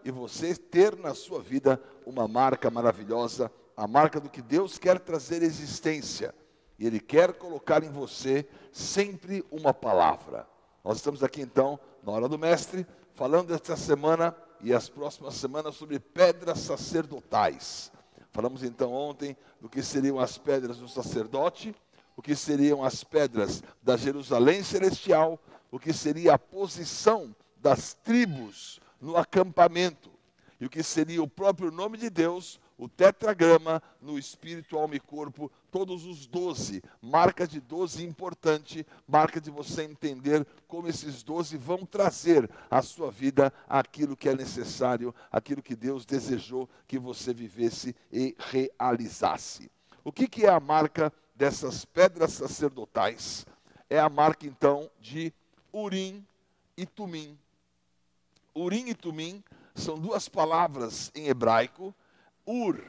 e você ter na sua vida uma marca maravilhosa, a marca do que Deus quer trazer à existência. E Ele quer colocar em você sempre uma palavra. Nós estamos aqui então, na Hora do Mestre, falando esta semana e as próximas semanas sobre pedras sacerdotais. Falamos então ontem do que seriam as pedras do sacerdote, o que seriam as pedras da Jerusalém celestial, o que seria a posição das tribos no acampamento, e o que seria o próprio nome de Deus, o tetragrama no espírito, alma e corpo, todos os 12, marca de 12 importante, marca de você entender como esses 12 vão trazer à sua vida aquilo que é necessário, aquilo que Deus desejou que você vivesse e realizasse. O que é a marca dessas pedras sacerdotais? É a marca então de Urim e Tumim. Urim e Tumim são duas palavras em hebraico. Ur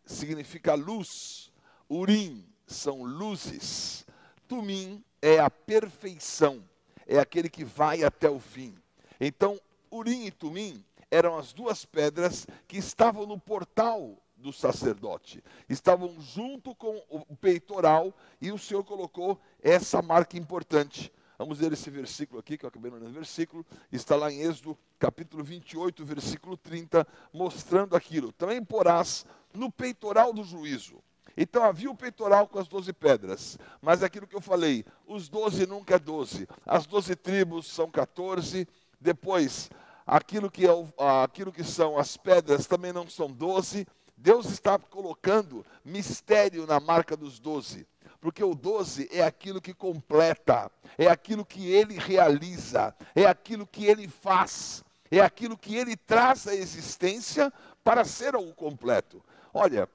significa luz, Urim são luzes, Tumim é a perfeição, é aquele que vai até o fim. Então, Urim e Tumim eram as duas pedras que estavam no portal do sacerdote, estavam junto com o peitoral, e o Senhor colocou essa marca importante. Vamos ler esse versículo aqui, que eu acabei não lendo o versículo, está lá em Êxodo, capítulo 28, versículo 30, mostrando aquilo. Também porás no peitoral do juízo. Então havia o peitoral com as 12 pedras, mas aquilo que eu falei, os 12 nunca é 12, as 12 tribos são 14, depois aquilo que são as pedras também não são 12, Deus está colocando mistério na marca dos 12. Porque o 12 é aquilo que completa, é aquilo que Ele realiza, é aquilo que Ele faz, é aquilo que Ele traz à existência para ser algo completo. Olha,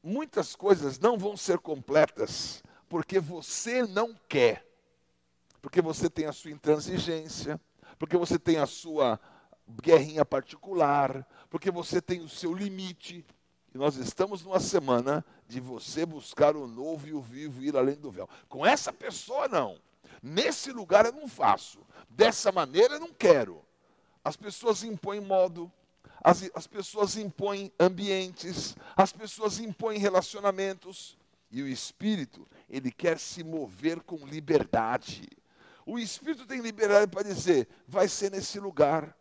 muitas coisas não vão ser completas porque você não quer, porque você tem a sua intransigência, porque você tem a sua guerrinha particular, porque você tem o seu limite. E nós estamos numa semana de você buscar o novo e o vivo, ir além do véu. Com essa pessoa, não. Nesse lugar eu não faço. Dessa maneira eu não quero. As pessoas impõem modo, as pessoas impõem ambientes, as pessoas impõem relacionamentos. E o Espírito, ele quer se mover com liberdade. O Espírito tem liberdade para dizer, vai ser nesse lugar.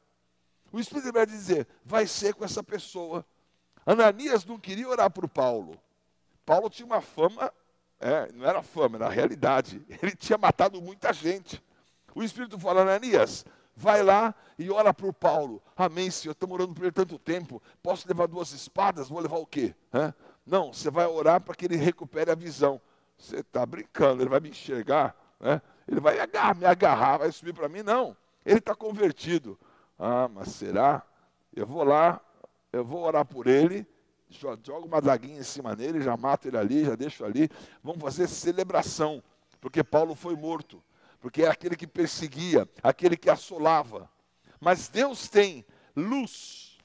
O Espírito tem liberdade de dizer, vai ser com essa pessoa. Ananias não queria orar por Paulo. Paulo tinha uma fama, não era fama, era realidade. Ele tinha matado muita gente. O Espírito fala, Ananias, vai lá e ora por Paulo. Amém, Senhor, estamos orando por ele tanto tempo. Posso levar 2 espadas? Vou levar o quê? Não, você vai orar para que ele recupere a visão. Você está brincando, ele vai me enxergar? Ele vai me agarrar, vai subir para mim? Não, ele está convertido. Ah, mas será? Eu vou lá, eu vou orar por ele, jogo uma daguinha em cima dele, já mato ele ali, já deixo ali. Vamos fazer celebração, porque Paulo foi morto, porque é aquele que perseguia, aquele que assolava. Mas Deus tem luz,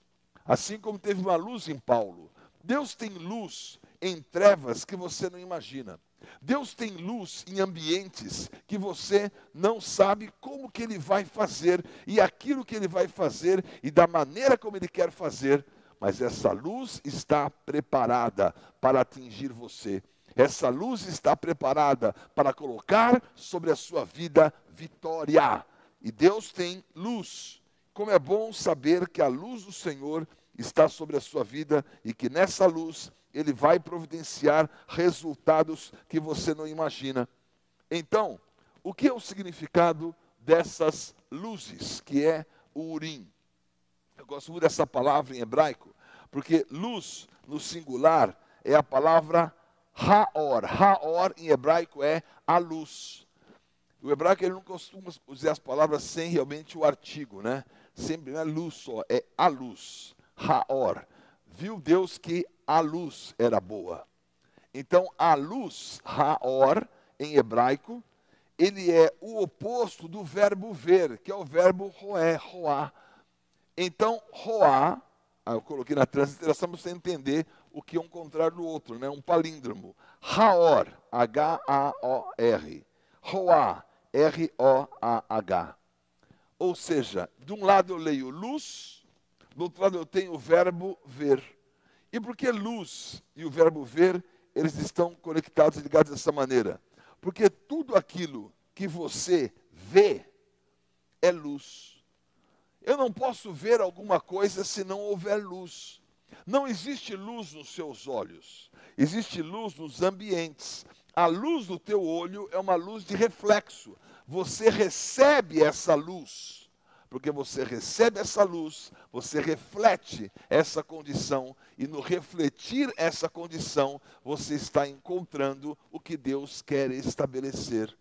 assim como teve uma luz em Paulo. Deus tem luz em trevas que você não imagina. Deus tem luz em ambientes que você não sabe como que Ele vai fazer, e aquilo que Ele vai fazer, e da maneira como Ele quer fazer. Mas essa luz está preparada para atingir você. Essa luz está preparada para colocar sobre a sua vida vitória. E Deus tem luz. Como é bom saber que a luz do Senhor está sobre a sua vida e que nessa luz Ele vai providenciar resultados que você não imagina. Então, o que é o significado dessas luzes, que é o Urim? Eu gosto muito dessa palavra em hebraico, porque luz, no singular, é a palavra Haor. Haor, em hebraico, é a luz. O hebraico, ele não costuma usar as palavras sem realmente o artigo, né? Sempre não é luz só, é a luz. Haor. Viu Deus que a luz era boa. Então, a luz, Haor, em hebraico, ele é o oposto do verbo ver, que é o verbo roé, roá. Então, roá, eu coloquei na transliteração para você entender o que é um contrário do outro, né? Um palíndromo. Haor, H-A-O-R. Roá, R-O-A-H. Ou seja, de um lado eu leio luz, Do outro lado eu tenho o verbo ver. E por que luz e o verbo ver, eles estão conectados e ligados dessa maneira? Porque tudo aquilo que você vê é luz. Eu não posso ver alguma coisa se não houver luz. Não existe luz nos seus olhos. Existe luz nos ambientes. A luz do teu olho é uma luz de reflexo. Você recebe essa luz. Porque você recebe essa luz, você reflete essa condição. E no refletir essa condição, você está encontrando o que Deus quer estabelecer.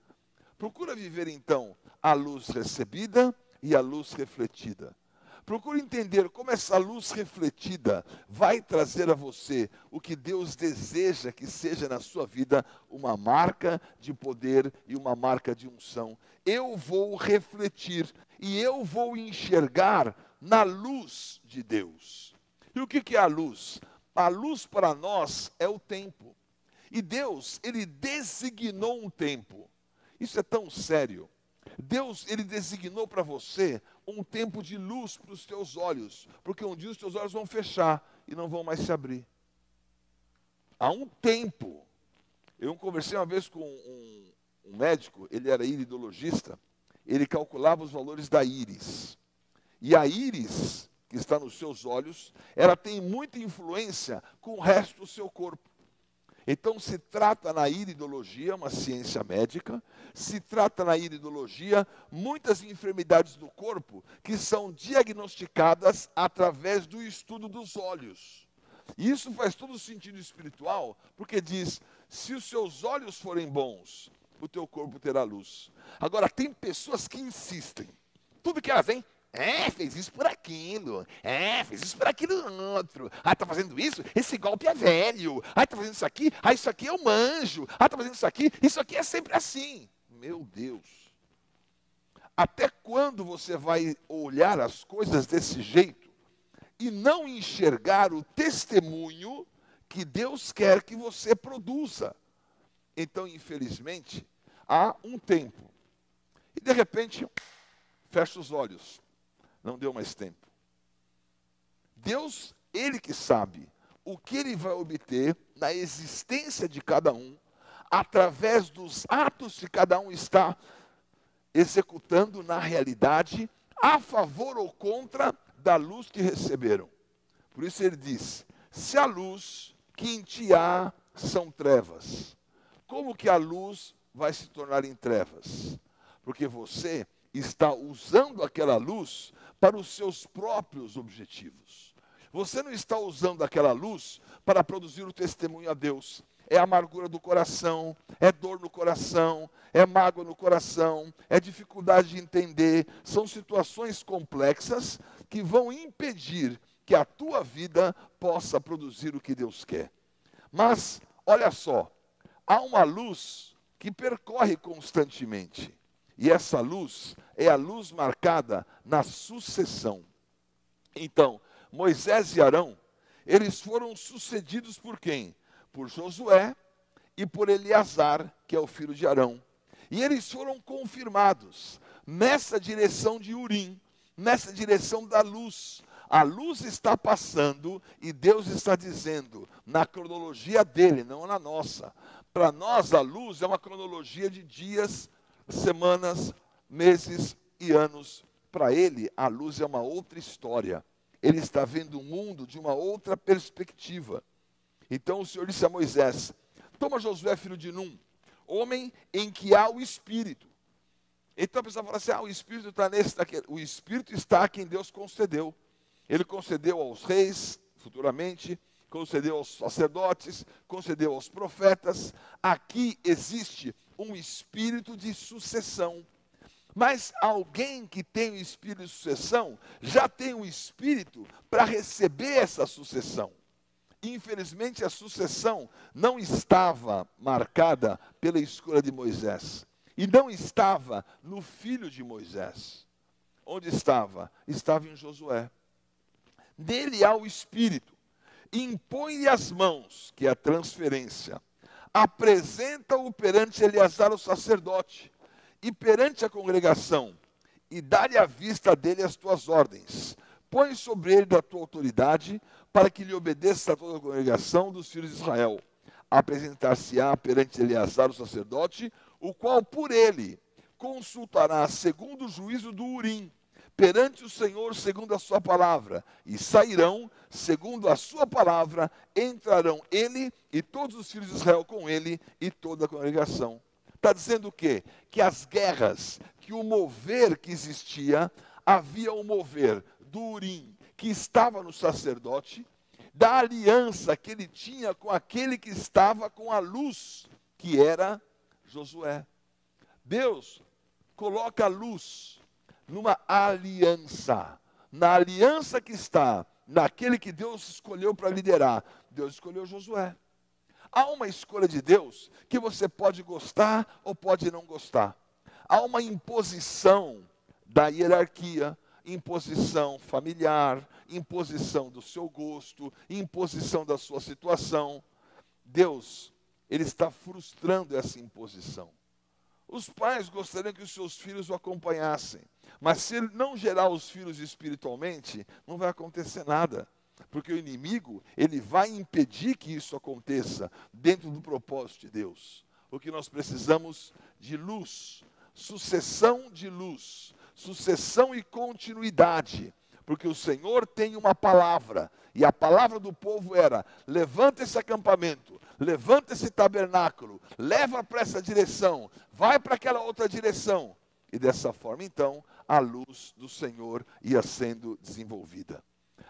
Procura viver então a luz recebida e a luz refletida. Procure entender como essa luz refletida vai trazer a você o que Deus deseja que seja na sua vida uma marca de poder e uma marca de unção. Eu vou refletir e eu vou enxergar na luz de Deus. E o que é a luz? A luz para nós é o tempo. E Deus, Ele designou um tempo. Isso é tão sério. Deus, Ele designou para você um tempo de luz para os teus olhos, porque um dia os teus olhos vão fechar e não vão mais se abrir. Há um tempo, eu conversei uma vez com um médico, ele era iridologista, ele calculava os valores da íris. E a íris, que está nos seus olhos, ela tem muita influência com o resto do seu corpo. Então se trata na iridologia, uma ciência médica, se trata na iridologia muitas enfermidades do corpo que são diagnosticadas através do estudo dos olhos. E isso faz todo sentido espiritual, porque diz, se os seus olhos forem bons, o teu corpo terá luz. Agora, tem pessoas que insistem, tudo que elas veem, fez isso por aquilo. Fez isso por aquilo outro. Tá fazendo isso? Esse golpe é velho. Tá fazendo isso aqui? Isso aqui eu manjo. Tá fazendo isso aqui é sempre assim. Meu Deus. Até quando você vai olhar as coisas desse jeito e não enxergar o testemunho que Deus quer que você produza? Então, infelizmente, há um tempo. E de repente, fecha os olhos. Não deu mais tempo. Deus, Ele que sabe o que Ele vai obter na existência de cada um, através dos atos que cada um está executando na realidade, a favor ou contra da luz que receberam. Por isso Ele diz, se a luz que em ti há são trevas, como que a luz vai se tornar em trevas? Porque você está usando aquela luz para os seus próprios objetivos. Você não está usando aquela luz para produzir o testemunho a Deus. É amargura do coração, é dor no coração, é mágoa no coração, é dificuldade de entender. São situações complexas que vão impedir que a tua vida possa produzir o que Deus quer. Mas, olha só, há uma luz que percorre constantemente. E essa luz é a luz marcada na sucessão. Então, Moisés e Arão, eles foram sucedidos por quem? Por Josué e por Eleazar, que é o filho de Arão. E eles foram confirmados nessa direção de Urim, nessa direção da luz. A luz está passando e Deus está dizendo, na cronologia dele, não na nossa. Para nós, a luz é uma cronologia de dias, semanas, meses e anos. Para ele, a luz é uma outra história. Ele está vendo o mundo de uma outra perspectiva. Então o Senhor disse a Moisés, toma Josué, filho de Num, homem em que há o Espírito. Então a pessoa fala assim, o Espírito está nesse, naquele. O Espírito está a quem Deus concedeu. Ele concedeu aos reis, futuramente, concedeu aos sacerdotes, concedeu aos profetas. Aqui existe um espírito de sucessão. Mas alguém que tem o espírito de sucessão, já tem um espírito para receber essa sucessão. Infelizmente, a sucessão não estava marcada pela escolha de Moisés. E não estava no filho de Moisés. Onde estava? Estava em Josué. Nele há o espírito. Impõe-lhe as mãos, que é a transferência. Apresenta-o perante Eleazar, o sacerdote, e perante a congregação, e dá-lhe à vista dele as tuas ordens. põe sobre ele da tua autoridade, para que lhe obedeça a toda a congregação dos filhos de Israel. Apresentar-se-á perante Eleazar, o sacerdote, o qual por ele consultará segundo o juízo do Urim, perante o Senhor segundo a sua palavra, e sairão segundo a sua palavra, entrarão ele e todos os filhos de Israel com ele e toda a congregação. Está dizendo o quê? Que as guerras, que o mover que existia, havia um mover do Urim, que estava no sacerdote, da aliança que ele tinha com aquele que estava com a luz, que era Josué. Deus coloca a luz numa aliança, na aliança que está naquele que Deus escolheu para liderar. Deus escolheu Josué. Há uma escolha de Deus que você pode gostar ou pode não gostar. Há uma imposição da hierarquia, imposição familiar, imposição do seu gosto, imposição da sua situação. Deus, ele está frustrando essa imposição. Os pais gostariam que os seus filhos o acompanhassem, mas se ele não gerar os filhos espiritualmente, não vai acontecer nada. Porque o inimigo, ele vai impedir que isso aconteça dentro do propósito de Deus. O que nós precisamos de luz, sucessão de luz, sucessão e continuidade. Porque o Senhor tem uma palavra, e a palavra do povo era: levanta esse acampamento, levanta esse tabernáculo, leva para essa direção, vai para aquela outra direção. E dessa forma, então, a luz do Senhor ia sendo desenvolvida.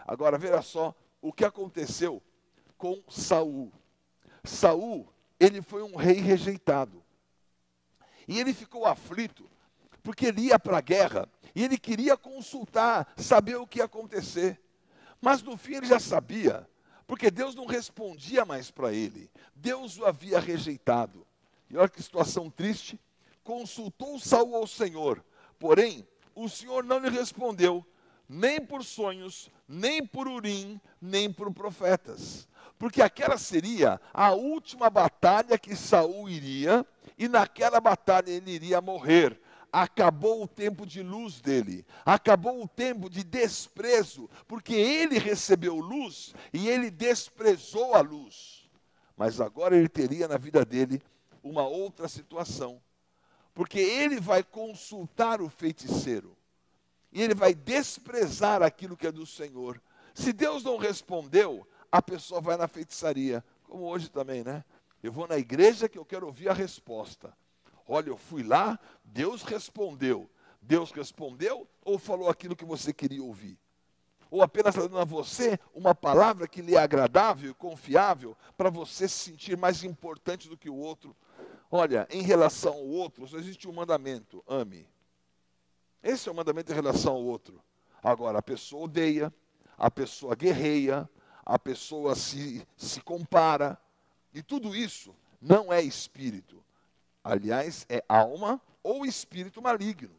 Agora, veja só o que aconteceu com Saul. Saul, ele foi um rei rejeitado. E ele ficou aflito, porque ele ia para a guerra, e ele queria consultar, saber o que ia acontecer. Mas no fim ele já sabia, porque Deus não respondia mais para ele. Deus o havia rejeitado. E olha que situação triste. Consultou Saul ao Senhor, porém, o Senhor não lhe respondeu, nem por sonhos, nem por Urim, nem por profetas. Porque aquela seria a última batalha que Saul iria, e naquela batalha ele iria morrer. Acabou o tempo de luz dele, acabou o tempo de desprezo, porque ele recebeu luz e ele desprezou a luz. Mas agora ele teria na vida dele uma outra situação, porque ele vai consultar o feiticeiro. E ele vai desprezar aquilo que é do Senhor. Se Deus não respondeu, a pessoa vai na feitiçaria. Como hoje também, né? Eu vou na igreja que eu quero ouvir a resposta. Olha, eu fui lá, Deus respondeu. Deus respondeu ou falou aquilo que você queria ouvir? Ou apenas está dando a você uma palavra que lhe é agradável e confiável para você se sentir mais importante do que o outro? Olha, em relação ao outro, só existe um mandamento: ame. Esse é o mandamento em relação ao outro. Agora, a pessoa odeia, a pessoa guerreia, a pessoa se compara. E tudo isso não é espírito. Aliás, é alma ou espírito maligno.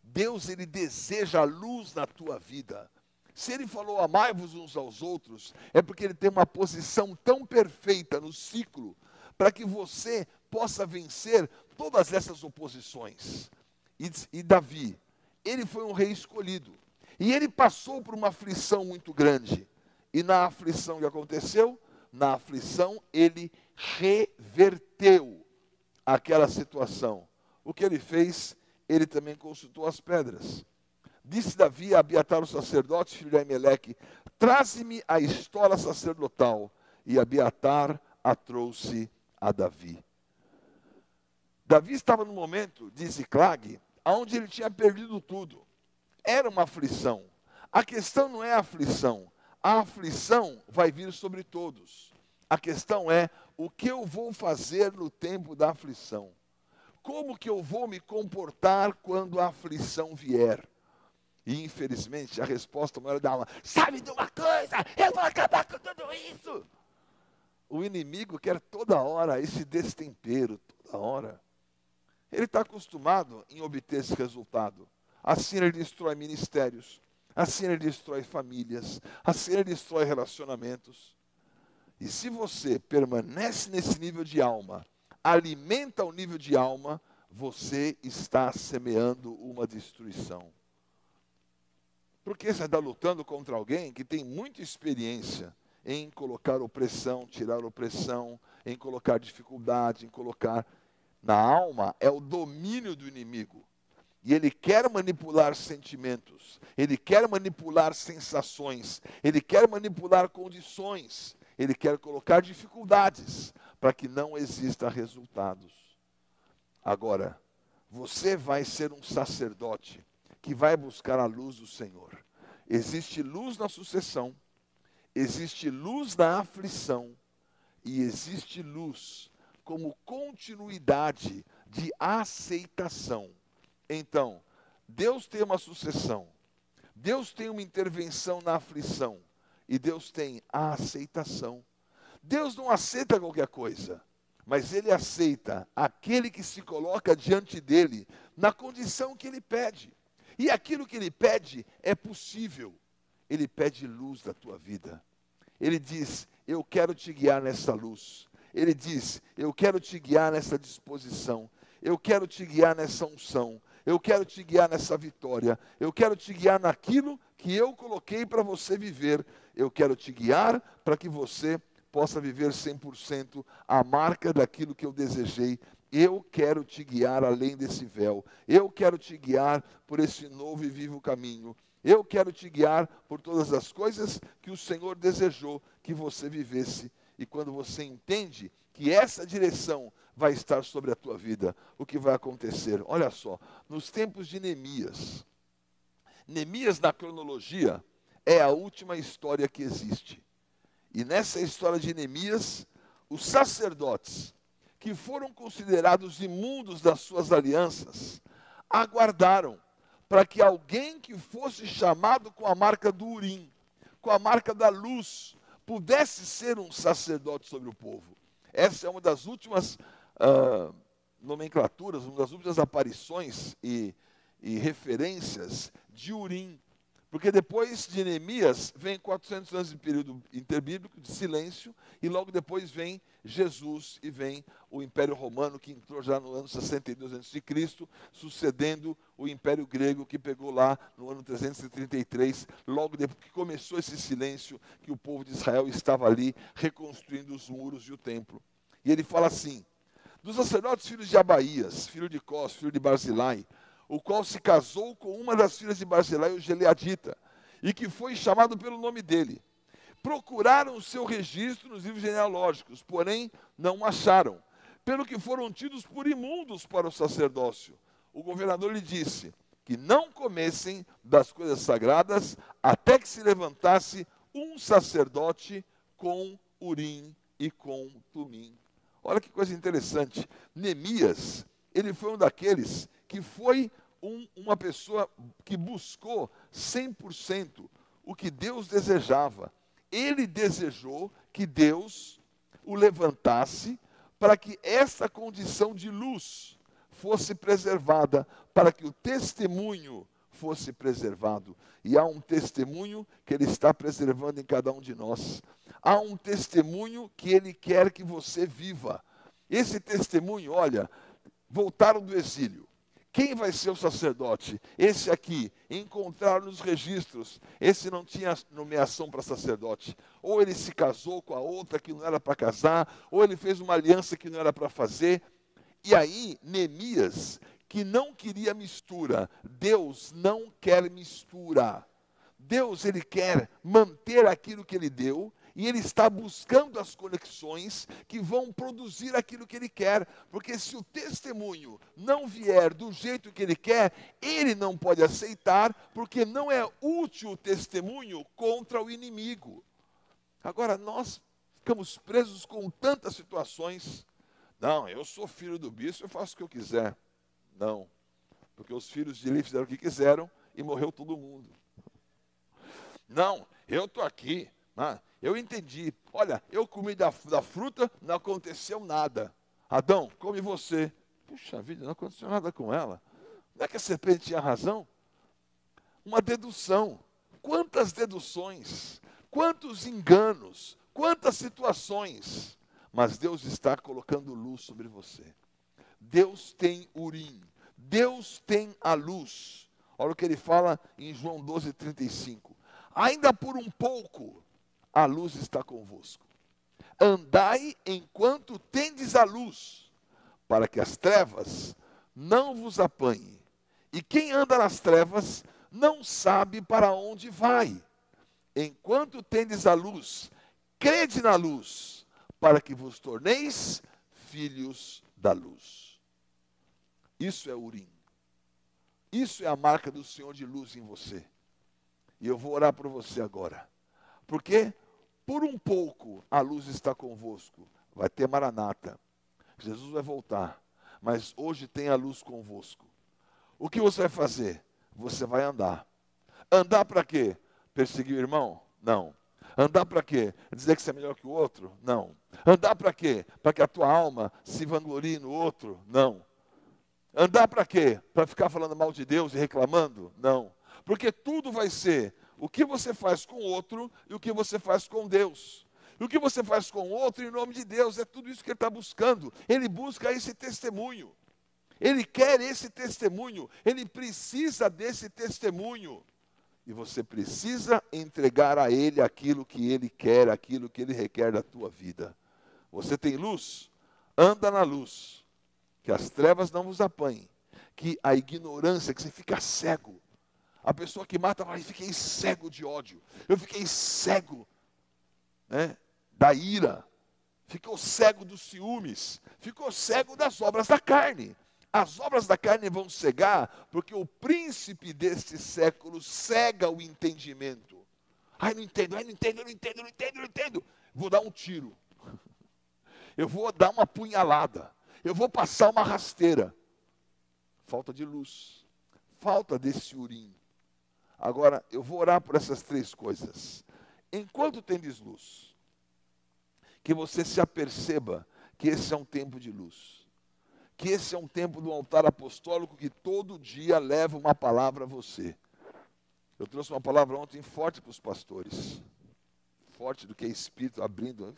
Deus, ele deseja a luz na tua vida. Se ele falou amai-vos uns aos outros, é porque ele tem uma posição tão perfeita no ciclo, para que você possa vencer todas essas oposições. E Davi, ele foi um rei escolhido. E ele passou por uma aflição muito grande. E na aflição, o que aconteceu? Na aflição, ele reverteu aquela situação. O que ele fez? Ele também consultou as pedras. Disse Davi a Abiatar, o sacerdote, filho de Aimeleque: traze-me a estola sacerdotal. E Abiatar a trouxe a Davi. Davi estava no momento de Ziclag, onde ele tinha perdido tudo. Era uma aflição. A questão não é a aflição. A aflição vai vir sobre todos. A questão é: o que eu vou fazer no tempo da aflição? Como que eu vou me comportar quando a aflição vier? E infelizmente a resposta maior da alma: sabe de uma coisa? Eu vou acabar com tudo isso. O inimigo quer toda hora esse destempero, toda hora. Ele está acostumado em obter esse resultado. Assim ele destrói ministérios, assim ele destrói famílias, assim ele destrói relacionamentos. E se você permanece nesse nível de alma, alimenta o nível de alma, você está semeando uma destruição. Porque você está lutando contra alguém que tem muita experiência em colocar opressão, tirar opressão, em colocar dificuldade, em colocar... Na alma é o domínio do inimigo. E ele quer manipular sentimentos, ele quer manipular sensações, ele quer manipular condições, ele quer colocar dificuldades para que não exista resultados. Agora, você vai ser um sacerdote que vai buscar a luz do Senhor. Existe luz na sucessão, existe luz na aflição e existe luz como continuidade de aceitação. Então, Deus tem uma sucessão, Deus tem uma intervenção na aflição e Deus tem a aceitação. Deus não aceita qualquer coisa, mas Ele aceita aquele que se coloca diante dEle na condição que Ele pede. E aquilo que Ele pede é possível. Ele pede luz da tua vida. Ele diz, eu quero te guiar nessa luz. Ele diz, eu quero te guiar nessa disposição. Eu quero te guiar nessa unção. Eu quero te guiar nessa vitória. Eu quero te guiar naquilo que eu coloquei para você viver. Eu quero te guiar para que você possa viver 100% a marca daquilo que eu desejei. Eu quero te guiar além desse véu. Eu quero te guiar por esse novo e vivo caminho. Eu quero te guiar por todas as coisas que o Senhor desejou que você vivesse. E quando você entende que essa direção vai estar sobre a tua vida, o que vai acontecer? Olha só, nos tempos de Neemias. Neemias, na cronologia, é a última história que existe. E nessa história de Neemias, os sacerdotes, que foram considerados imundos das suas alianças, aguardaram para que alguém que fosse chamado com a marca do Urim, com a marca da luz, pudesse ser um sacerdote sobre o povo. Essa é uma das últimas nomenclaturas, uma das últimas aparições e referências de Urim. Porque depois de Neemias, vem 400 anos de período interbíblico, de silêncio, e logo depois vem Jesus e vem o Império Romano, que entrou já no ano 62 a.C., sucedendo o Império Grego, que pegou lá no ano 333, logo depois que começou esse silêncio, que o povo de Israel estava ali reconstruindo os muros e o templo. E ele fala assim, dos sacerdotes filhos de Abaías, filho de Cós, filho de Barzilai, o qual se casou com uma das filhas de Barzilai, o Gileadita, e que foi chamado pelo nome dele. Procuraram o seu registro nos livros genealógicos, porém não acharam, pelo que foram tidos por imundos para o sacerdócio. O governador lhe disse que não comessem das coisas sagradas até que se levantasse um sacerdote com Urim e com Tumim. Olha que coisa interessante. Neemias, ele foi um daqueles que foi uma pessoa que buscou 100% o que Deus desejava. Ele desejou que Deus o levantasse para que essa condição de luz fosse preservada, para que o testemunho fosse preservado. E há um testemunho que Ele está preservando em cada um de nós. Há um testemunho que Ele quer que você viva. Esse testemunho, olha, voltaram do exílio. Quem vai ser o sacerdote? Esse aqui. Encontraram nos registros. Esse não tinha nomeação para sacerdote. Ou ele se casou com a outra que não era para casar, ou ele fez uma aliança que não era para fazer. E aí, Neemias, que não queria mistura. Deus não quer mistura. Deus, Ele quer manter aquilo que Ele deu, e Ele está buscando as conexões que vão produzir aquilo que Ele quer. Porque se o testemunho não vier do jeito que Ele quer, Ele não pode aceitar, porque não é útil o testemunho contra o inimigo. Agora, nós ficamos presos com tantas situações. Não, eu sou filho do bispo, eu faço o que eu quiser. Não, porque os filhos de Eli fizeram o que quiseram e morreu todo mundo. Não, eu estou aqui, eu entendi. Olha, eu comi da fruta, não aconteceu nada. Adão, come você. Puxa vida, não aconteceu nada com ela. Não é que a serpente tinha razão? Uma dedução. Quantas deduções, quantos enganos, quantas situações. Mas Deus está colocando luz sobre você. Deus tem Urim, Deus tem a luz. Olha o que ele fala em João 12:35. Ainda por um pouco a luz está convosco. Andai enquanto tendes a luz, para que as trevas não vos apanhem. E quem anda nas trevas não sabe para onde vai. Enquanto tendes a luz, crede na luz, para que vos torneis filhos da luz. Isso é Urim. Isso é a marca do Senhor de luz em você. E eu vou orar por você agora. Porque por um pouco a luz está convosco. Vai ter Maranata. Jesus vai voltar. Mas hoje tem a luz convosco. O que você vai fazer? Você vai andar. Andar para quê? Perseguir o irmão? Não. Andar para quê? Dizer que você é melhor que o outro? Não. Andar para quê? Para que a tua alma se vanglorie no outro? Não. Andar para quê? Para ficar falando mal de Deus e reclamando? Não. Porque tudo vai ser o que você faz com o outro e o que você faz com Deus. E o que você faz com o outro em nome de Deus, é tudo isso que ele está buscando. Ele busca esse testemunho. Ele quer esse testemunho. Ele precisa desse testemunho. E você precisa entregar a ele aquilo que ele quer, aquilo que ele requer da tua vida. Você tem luz? Anda na luz. Que as trevas não vos apanhem. Que a ignorância, que você fica cego. A pessoa que mata, eu fiquei cego de ódio. Eu fiquei cego, né, da ira. Ficou cego dos ciúmes. Ficou cego das obras da carne. As obras da carne vão cegar, porque o príncipe deste século cega o entendimento. Não entendo, não entendo. Vou dar um tiro. Eu vou dar uma punhalada. Eu vou passar uma rasteira. Falta de luz. Falta desse Urim. Agora, eu vou orar por essas três coisas. Enquanto tendes luz, que você se aperceba que esse é um tempo de luz. Que esse é um tempo do altar apostólico que todo dia leva uma palavra a você. Eu trouxe uma palavra ontem forte para os pastores. Forte do que é Espírito abrindo.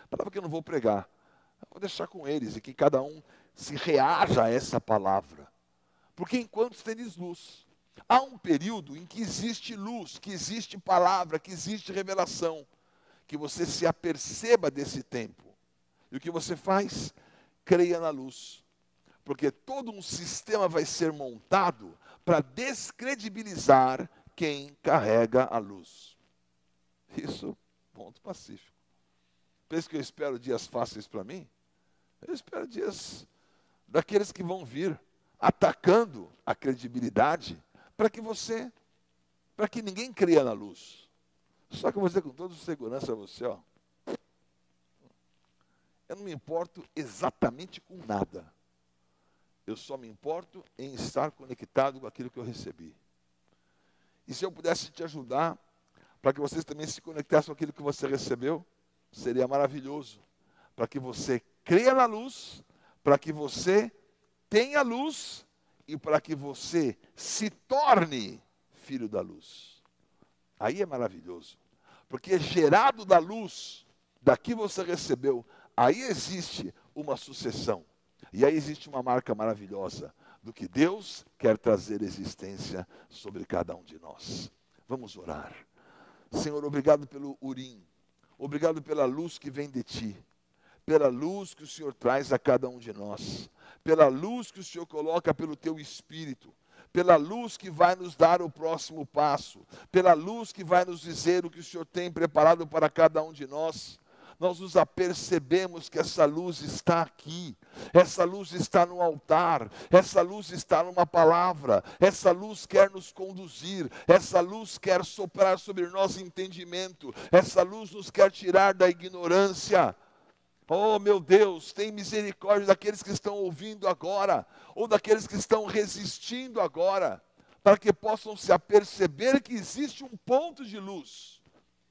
Palavra que eu não vou pregar. Eu vou deixar com eles e que cada um se reaja a essa palavra. Porque enquanto tendes luz, há um período em que existe luz, que existe palavra, que existe revelação. Que você se aperceba desse tempo. E o que você faz? Creia na luz. Porque todo um sistema vai ser montado para descredibilizar quem carrega a luz. Isso, ponto pacífico. Pensa que eu espero dias fáceis para mim? Eu espero dias daqueles que vão vir atacando a credibilidade para que ninguém creia na luz. Só que eu vou dizer com toda segurança a você, ó, eu não me importo exatamente com nada. Eu só me importo em estar conectado com aquilo que eu recebi. E se eu pudesse te ajudar, para que vocês também se conectassem com aquilo que você recebeu, seria maravilhoso. Para que você creia na luz, para que você tenha luz e para que você se torne filho da luz. Aí é maravilhoso. Porque gerado da luz, daqui você recebeu, aí existe uma sucessão. E aí existe uma marca maravilhosa do que Deus quer trazer existência sobre cada um de nós. Vamos orar. Senhor, obrigado pelo Urim. Obrigado pela luz que vem de Ti. Pela luz que o Senhor traz a cada um de nós. Pela luz que o Senhor coloca pelo Teu Espírito. Pela luz que vai nos dar o próximo passo. Pela luz que vai nos dizer o que o Senhor tem preparado para cada um de nós. Nós nos apercebemos que essa luz está aqui, essa luz está no altar, essa luz está numa palavra, essa luz quer nos conduzir, essa luz quer soprar sobre nós entendimento, essa luz nos quer tirar da ignorância. Oh, meu Deus, tem misericórdia daqueles que estão ouvindo agora, ou daqueles que estão resistindo agora, para que possam se aperceber que existe um ponto de luz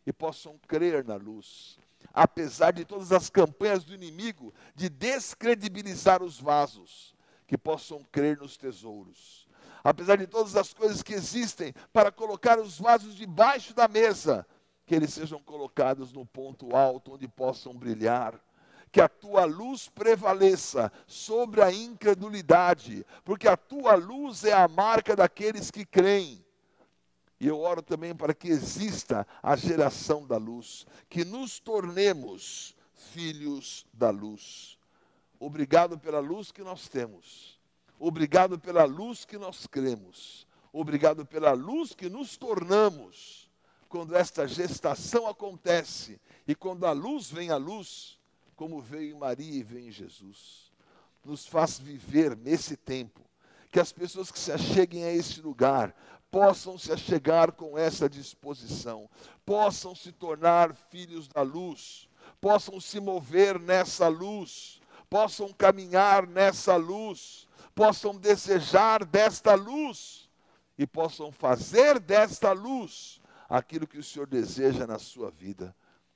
e possam crer na luz. Apesar de todas as campanhas do inimigo de descredibilizar os vasos, que possam crer nos tesouros. Apesar de todas as coisas que existem para colocar os vasos debaixo da mesa, que eles sejam colocados no ponto alto onde possam brilhar. que a tua luz prevaleça sobre a incredulidade, porque a tua luz é a marca daqueles que creem. E eu oro também para que exista a geração da luz, que nos tornemos filhos da luz. Obrigado pela luz que nós temos. Obrigado pela luz que nós cremos. Obrigado pela luz que nos tornamos. Quando esta gestação acontece e quando a luz vem à luz, como veio em Maria e veio em Jesus, nos faz viver nesse tempo. Que as pessoas que se acheguem a este lugar possam se achegar com essa disposição, possam se tornar filhos da luz, possam se mover nessa luz, possam caminhar nessa luz, possam desejar desta luz e possam fazer desta luz aquilo que o Senhor deseja na sua vida.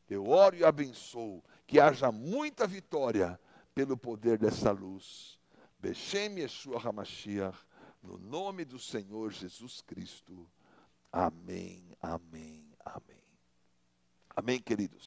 Eu oro e abençoo que haja muita vitória pelo poder dessa luz. Beshem Yeshua HaMashiach, no nome do Senhor Jesus Cristo. Amém, amém, amém. Amém, queridos.